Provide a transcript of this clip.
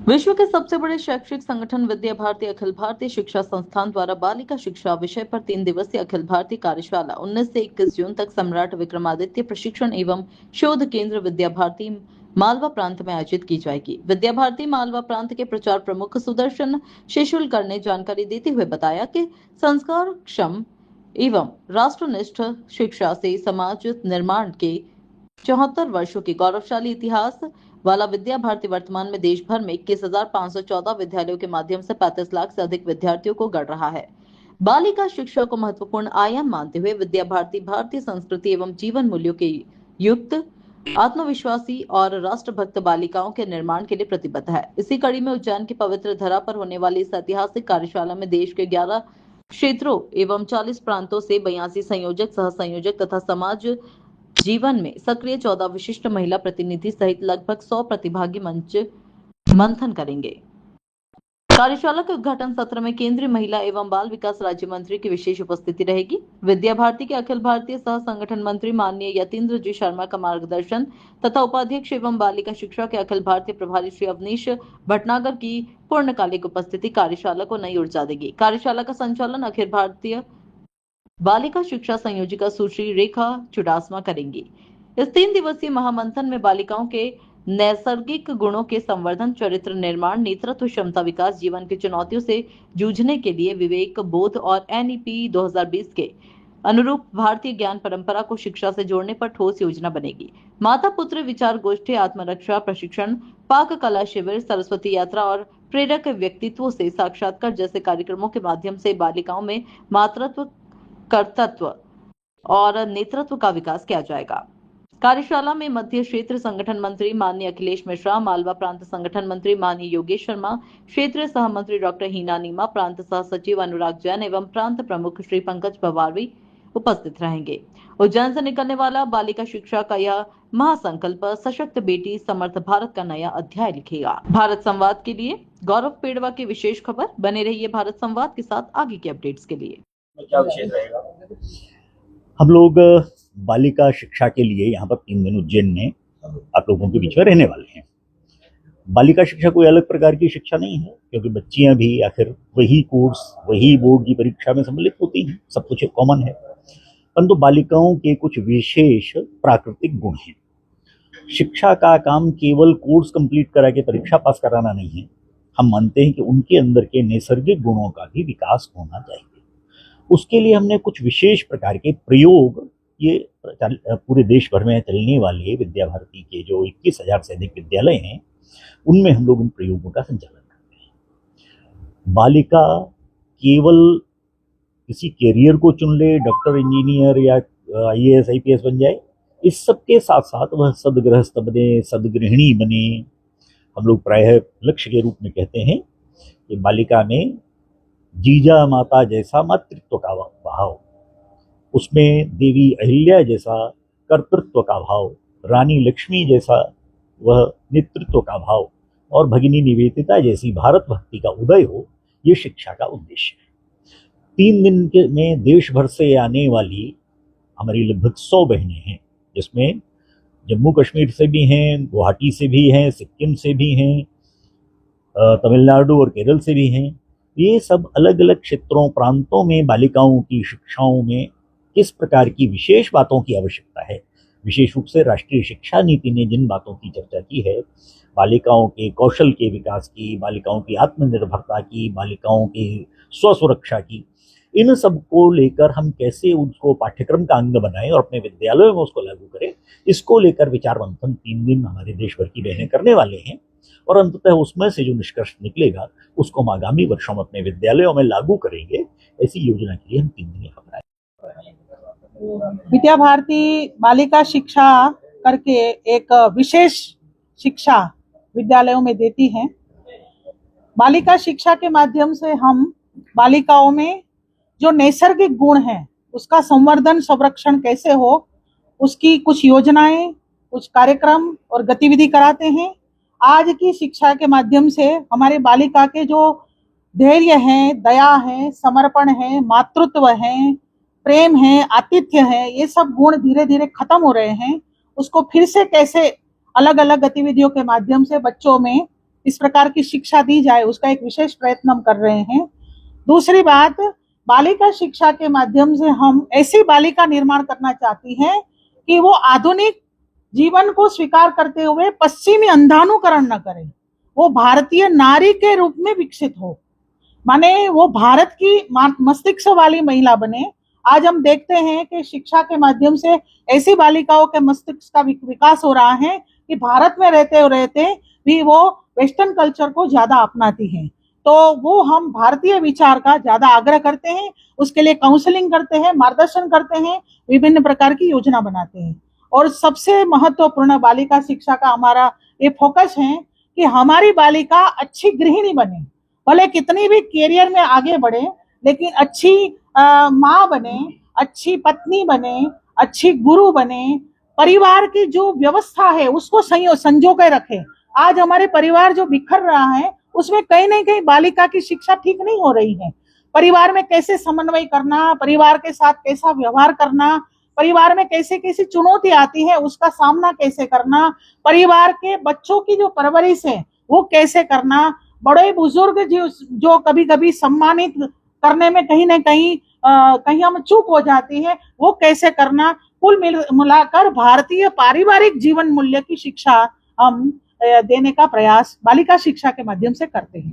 विश्व के सबसे बड़े शैक्षिक संगठन विद्या भारती अखिल भारतीय शिक्षा संस्थान द्वारा बालिका शिक्षा विषय पर 3 दिवसीय अखिल भारतीय कार्यशाला 19 से 21 जून तक सम्राट विक्रमादित्य प्रशिक्षण एवं शोध केंद्र विद्या भारती मालवा प्रांत में आयोजित की जाएगी। विद्या भारती मालवा प्रांत के प्रचार प्रमुख सुदर्शन शेषुलकर ने जानकारी देते हुए बताया कि संस्कार क्षम एवं राष्ट्रनिष्ठ शिक्षा से समाज निर्माण के 74 वर्षों के गौरवशाली इतिहास वाला विद्या भारती वर्तमान में देश भर में 21,514 विद्यालयों के माध्यम से 35 लाख से अधिक विद्यार्थियों को गढ़ रहा है। बालिका शिक्षा को महत्वपूर्ण आयाम मानते हुए विद्या भारती भारतीय संस्कृति एवं जीवन मूल्यों के युक्त आत्मविश्वासी और राष्ट्रभक्त बालिकाओं के निर्माण के लिए प्रतिबद्ध है। इसी कड़ी में उज्जैन की पवित्र धरा पर होने वाली इस ऐतिहासिक कार्यशाला में देश के 11 क्षेत्रों एवं 40 प्रांतों से 82 संयोजक, सह संयोजक तथा समाज जीवन में सक्रिय 14 विशिष्ट महिला प्रतिनिधि सहित लगभग 100 प्रतिभागी मंच मंथन करेंगे। कार्यशाला के उद्घाटन सत्र में केंद्रीय महिला एवं बाल विकास राज्य मंत्री की विशेष उपस्थिति रहेगी। विद्या भारती के अखिल भारतीय सह संगठन मंत्री माननीय यतीन्द्र जी शर्मा का मार्गदर्शन तथा उपाध्यक्ष एवं बालिका शिक्षा के अखिल भारतीय प्रभारी श्री अवनीश भटनागर की पूर्णकालिक उपस्थिति कार्यशाला को नई ऊर्जा देगी। कार्यशाला का संचालन अखिल भारतीय बालिका शिक्षा संयोजिका सुश्री रेखा चुडासमा करेंगी। इस 3 दिवसीय महामंथन में बालिकाओं के नैसर्गिक गुणों के संवर्धन, चरित्र निर्माण, नेतृत्व क्षमता विकास, जीवन की चुनौतियों से जूझने के लिए विवेक बोध और एनईपी 2020 के अनुरूप भारतीय ज्ञान परंपरा को शिक्षा से जोड़ने पर ठोस योजना बनेगी। माता पुत्र विचार गोष्ठी, आत्मरक्षा प्रशिक्षण, पाक कला शिविर, सरस्वती यात्रा और प्रेरक व्यक्तित्वों से साक्षात्कार जैसे कार्यक्रमों के माध्यम से बालिकाओं में मातृत्व, कर्तृत्व और नेतृत्व का विकास किया जाएगा। कार्यशाला में मध्य क्षेत्र संगठन मंत्री माननीय अखिलेश मिश्रा, मालवा प्रांत संगठन मंत्री माननीय योगेश शर्मा, क्षेत्रीय सह मंत्री डॉक्टर हीना नीमा, प्रांत सह सचिव अनुराग जैन एवं प्रांत प्रमुख श्री पंकज पवारवी उपस्थित रहेंगे। उज्जैन से निकलने वाला बालिका शिक्षा का यह महासंकल्प सशक्त बेटी समर्थ भारत का नया अध्याय लिखेगा। भारत संवाद के लिए गौरव पेड़वा की विशेष खबर। बने रहिए भारत संवाद के साथ आगे के अपडेट्स के लिए। क्या विशेष रहेगा? हम लोग बालिका शिक्षा के लिए यहाँ पर 3 दिन उज्जैन में आप लोगों के बीच में रहने वाले हैं। बालिका शिक्षा कोई अलग प्रकार की शिक्षा नहीं है, क्योंकि बच्चियां भी आखिर वही कोर्स, वही बोर्ड की परीक्षा में सम्मिलित होती हैं, सब कुछ कॉमन है, परंतु बालिकाओं के कुछ विशेष प्राकृतिक गुण हैं। शिक्षा का काम केवल कोर्स कंप्लीट करा के परीक्षा पास कराना नहीं है। हम मानते हैं कि उनके अंदर के नैसर्गिक गुणों का भी विकास होना चाहिए। उसके लिए हमने कुछ विशेष प्रकार के प्रयोग, ये पूरे देश भर में चलने वाले विद्या भारती के जो 21,000 से अधिक विद्यालय हैं, उनमें हम लोग उन प्रयोगों का संचालन करते हैं। बालिका केवल किसी कैरियर को चुन ले, डॉक्टर, इंजीनियर या IAS IPS बन जाए, इस सब के साथ साथ वह सदगृहस्थ बने, सदगृहिणी बने। हम लोग प्रायः लक्ष्य के रूप में कहते हैं कि बालिका में जीजा माता जैसा मातृत्व का भाव, उसमें देवी अहिल्या जैसा कर्तृत्व का भाव, रानी लक्ष्मी जैसा वह नेतृत्व का भाव और भगिनी निवेदिता जैसी भारत भक्ति का उदय हो, ये शिक्षा का उद्देश्य है। 3 दिन के में देश भर से आने वाली हमारी लगभग 100 बहनें हैं, जिसमें जम्मू कश्मीर से भी हैं, गुवाहाटी से भी हैं, सिक्किम से भी हैं, तमिलनाडु और केरल से भी हैं। ये सब अलग अलग क्षेत्रों, प्रांतों में बालिकाओं की शिक्षाओं में किस प्रकार की विशेष बातों की आवश्यकता है, विशेष रूप से राष्ट्रीय शिक्षा नीति ने जिन बातों की चर्चा की है, बालिकाओं के कौशल के विकास की, बालिकाओं की आत्मनिर्भरता की, बालिकाओं की स्वसुरक्षा की, इन सब को लेकर हम कैसे उसको पाठ्यक्रम का अंग बनाएं और अपने विद्यालयों में उसको लागू करें, इसको लेकर विचार मंथन 3 दिन हमारे देश भर की बहनें करने वाले हैं। और अंततः उसमें से जो निष्कर्ष निकलेगा उसको हम आगामी वर्षों में अपने विद्यालयों में लागू करेंगे। ऐसी योजना के लिए हम 3 दिन यहाँ पर। विद्या भारती बालिका शिक्षा करके एक विशेष शिक्षा विद्यालयों में देती है। बालिका शिक्षा के माध्यम से हम बालिकाओं में जो नैसर्गिक गुण हैं उसका संवर्धन, संरक्षण कैसे हो, उसकी कुछ योजनाएं, कुछ कार्यक्रम और गतिविधि कराते हैं। आज की शिक्षा के माध्यम से हमारे बालिका के जो धैर्य है, दया है, समर्पण है, मातृत्व है, प्रेम है, आतिथ्य है, ये सब गुण धीरे धीरे खत्म हो रहे हैं। उसको फिर से कैसे अलग अलग गतिविधियों के माध्यम से बच्चों में इस प्रकार की शिक्षा दी जाए, उसका एक विशेष प्रयत्न हम कर रहे हैं। दूसरी बात, बालिका शिक्षा के माध्यम से हम ऐसी बालिका निर्माण करना चाहती हैं कि वो आधुनिक जीवन को स्वीकार करते हुए पश्चिमी अंधानुकरण न करे, वो भारतीय नारी के रूप में विकसित हो, माने वो भारत की मस्तिष्क वाली महिला बने। आज हम देखते हैं कि शिक्षा के माध्यम से ऐसी बालिकाओं के मस्तिष्क का विकास हो रहा है कि भारत में रहते भी वो वेस्टर्न कल्चर को ज्यादा अपनाती हैं। तो वो हम भारतीय विचार का ज्यादा आग्रह करते हैं, उसके लिए काउंसलिंग करते हैं, मार्गदर्शन करते हैं, विभिन्न प्रकार की योजना बनाते हैं। और सबसे महत्वपूर्ण बालिका शिक्षा का हमारा ये फोकस है कि हमारी बालिका अच्छी गृहिणी बने, भले कितनी भी करियर में आगे बढ़े, लेकिन अच्छी माँ बने, अच्छी पत्नी बने, अच्छी गुरु बने, परिवार की जो व्यवस्था है उसको संजो के रखे। आज हमारे परिवार जो बिखर रहा है उसमें कहीं ना कहीं बालिका की शिक्षा ठीक नहीं हो रही है। परिवार में कैसे समन्वय करना, परिवार के साथ कैसा व्यवहार करना, परिवार में कैसे कैसी चुनौती आती है उसका सामना कैसे करना, परिवार के बच्चों की जो परवरिश है वो कैसे करना, बड़े बुजुर्ग जो कभी कभी सम्मानित करने में कहीं ना कहीं हम चूक हो जाती है, वो कैसे करना। कुल मिलाकर भारतीय पारिवारिक जीवन मूल्य की शिक्षा हम देने का प्रयास बालिका शिक्षा के माध्यम से करते हैं।